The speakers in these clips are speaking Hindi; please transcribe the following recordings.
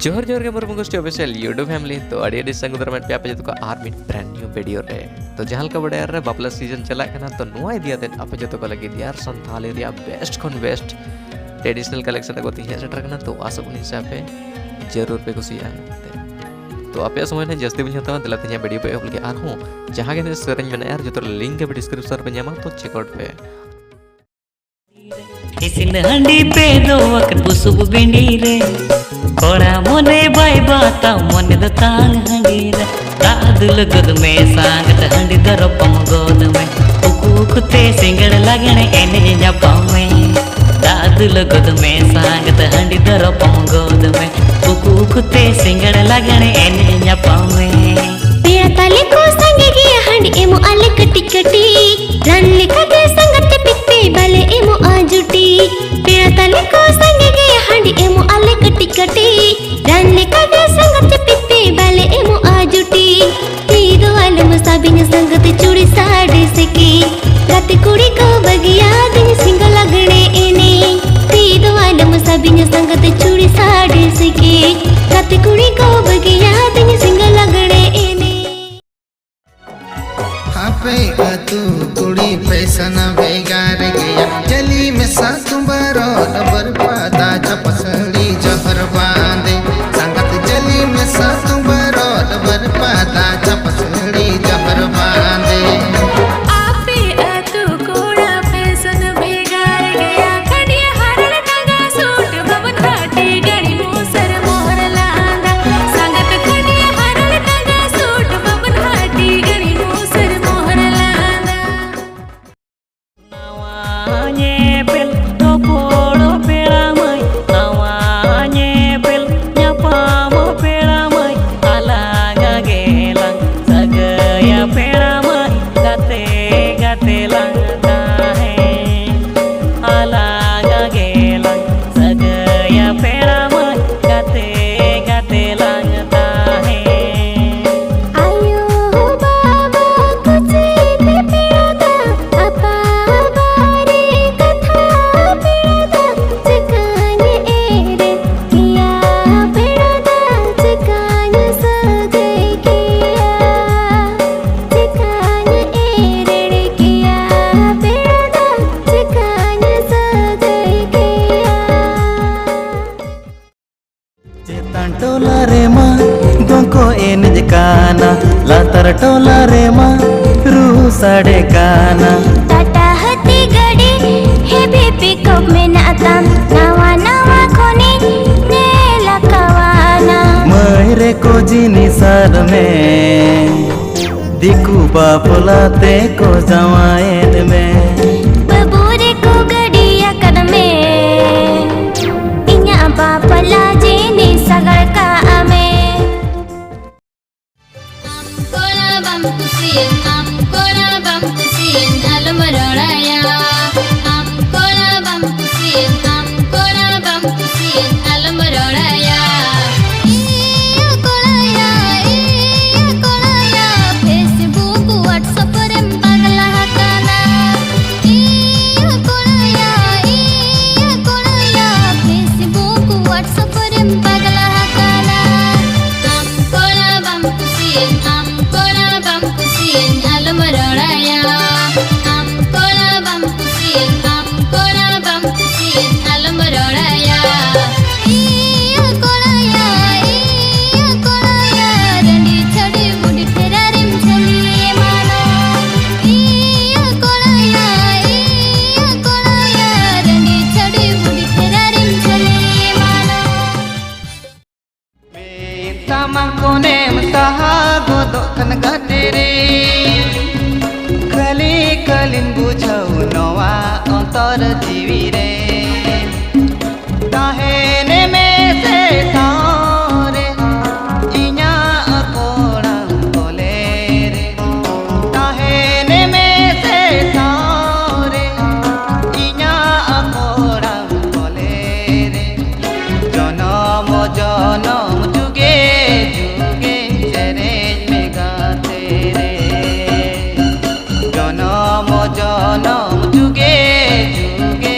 जोहर जोहर के मुर्मू गोष्ठी ऑफिशियल यूट्यूब फैमिली तो अड़ी संग दरमियान पे आपे जो आर मिड ब्रांड न्यू वीडियो रे तो जहां का बड़े रे बापला सीजन चला कना तो नुआ दियाते आपे जो को लगे यार संथाली रिया बेस्ट खन बेस्ट ट्रेडिशनल कलेक्शन को तीन सेटर कना तो आसब हिसाब पे जरूर पे कुसिया तो आपे समय ने जस्ती बुझ हता दिला तिया वीडियो पे होल के आर हूं जहां के सरन में यार जो तो लिंक के डिस्क्रिप्शन पे न्यामा तो चेकआउट पे इसिन हंडी पे दो वक्त बुसुब बिंडी रे कोड़ा मोने बाई बाता मोने द तांग हंडी रे दादुल गुद में सांगत हंडी दरपम गोद में उकुते सिंगड़ लगने एने न्यापम में दादुल गुद में सांगत हंडी दरपम गोद में उकुते सिंगड़ लगने एने न्यापम में पेड़ा ताले को संगे गिया हंडी एमो आले कटी कटी रन लिखा के संगत पिप्पे बाले एमो आजुटी पेड़ा ताले को संगे गिया हंडी एमो आले कटी कटी रन लिखा के संगत पिप्पे बाले एमो आजुटी तीदो आले मुसाबिन संगत चूड़ी साड़ी सकी रात कुड़ी को बगिया दिन सिंग लगने एने तीदो आले मुसाबिन संगत चूड़ी साड़ी सकी रात कुड़ी को बगिया दिन सिंग लगने एने तू कुड़ी पैसा न बेगार गया जली में सासू बरो नबर पादा चपसड़ी जहर बांधे संगत जली में सासू बरो नबर पादा चपसड़ी जहर बांधे टोला रे मा गोंको एनज काना लातर टोला रे मा रू साड़े काना टाटा हती गड़ी हे बेबी कब में नाता नवा नवा खोनी नेला कवाना मेरे को जीनी सर में दिकू बापलाते को जवाएन में बबूरे को गड़िया कर में इन्या बापला जीनी सगड़ का में bam kusin alam raya kola bam kusin alam raya iya kolaya Facebook WhatsApp rem pagla kana iya kolaya Facebook WhatsApp rem pagla kana kola bam kusin alam raya kola bam kusin alam raya iya kolaya randi chadi budi therarim chali mano iya kolaya randi chadi budi therarim chali mano sama kone mtaha godokan gatere kali kalin buझौ नवा अंतर जीवी रे ताहेने में से तारे इन्या कोड़ा बोले रे ताहेने में से तारे इन्या कोड़ा बोले रे जनम जनम जुगे जुगे चरे में गाते रे जनम जनम जुगे जुगे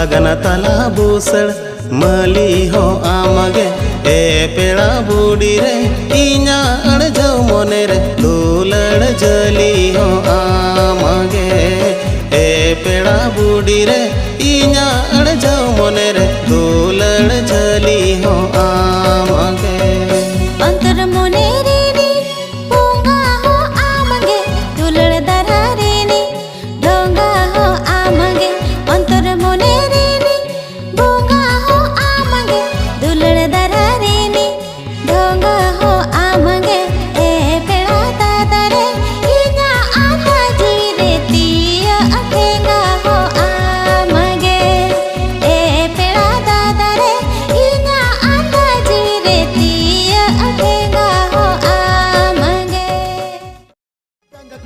बागन तला बुसड़ मली हो आमगे ए पेड़ा बूढ़ी रे इना अड़जो मोने रे दुलड़ जली हो आमगे ए पेड़ा बूढ़ी रे इना अड़जो मोने रे दुलड़ जली हो आमगे अंतर मोने रे नी पोंगा हो आमगे दुलड़ दरा रे नी ढोंगा हो आमगे अंतर मोने रे नी पोंगा हो आमगे दुलड़ दरा रे नी ढोंगा हो आमगे ए पेड़ा दादा रे इना आधा जी रे तिया अठेंगा हो आमगे ए पेड़ा दादा रे इना आधा जी रे तिया अठेंगा हो आमगे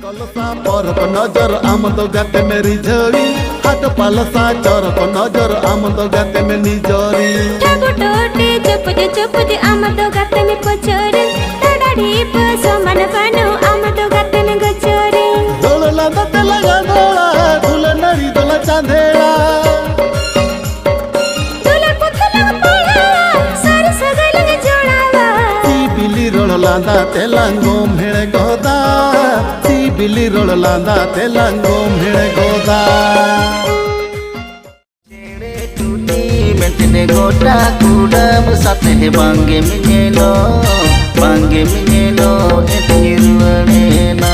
कलसा पर को नजर आम तो गाते मेरी झरी हाट पालसा चर को नजर आम तो गाते में निजरी ठागु टोटे चपुजे आम तो गाते में पचोरे तड़ाड़ी पसो मन बनो आम तो गाते में गचोरे दोला दते लगा दोला फूल नरी दोला चांदेला दुलड़ पुथला पड़ा सारे सगलंग जोड़ावा सी बिली रोल लांदा तेलंगो मेळे गोदा सी बिली रोल लांदा तेलंगो मेळे गोदा mentine goda kuda musate bange minyelo etiruarena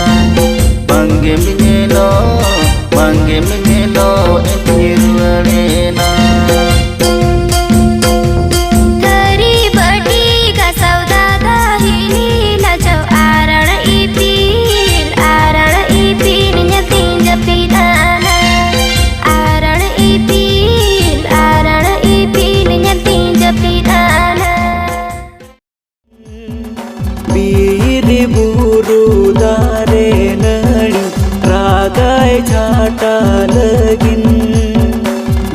bange minyelo etiruarena गरी बड़ी का सौदा दाहिनी लजो आरण इपील न्यतिन जपिदाना आरण इपील न्यतिन जपिदाना बीरी बुरु दारे नड़ी रागाय झाटा लगीन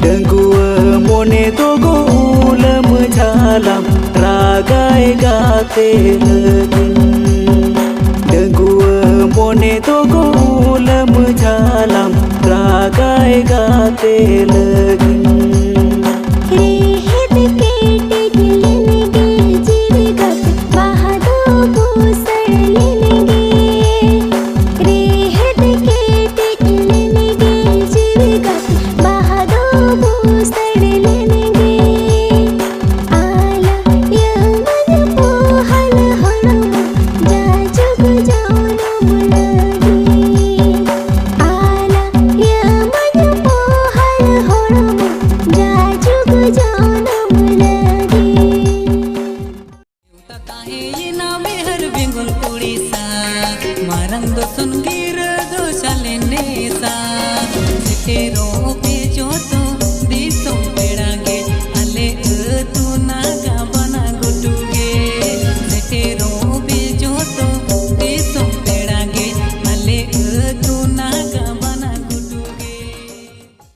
डंगुआ मोने तो गोलम झालाम रागाय गाते लगीन डंगुआ मोने तो गोलम झालाम रागाय गाते लगीन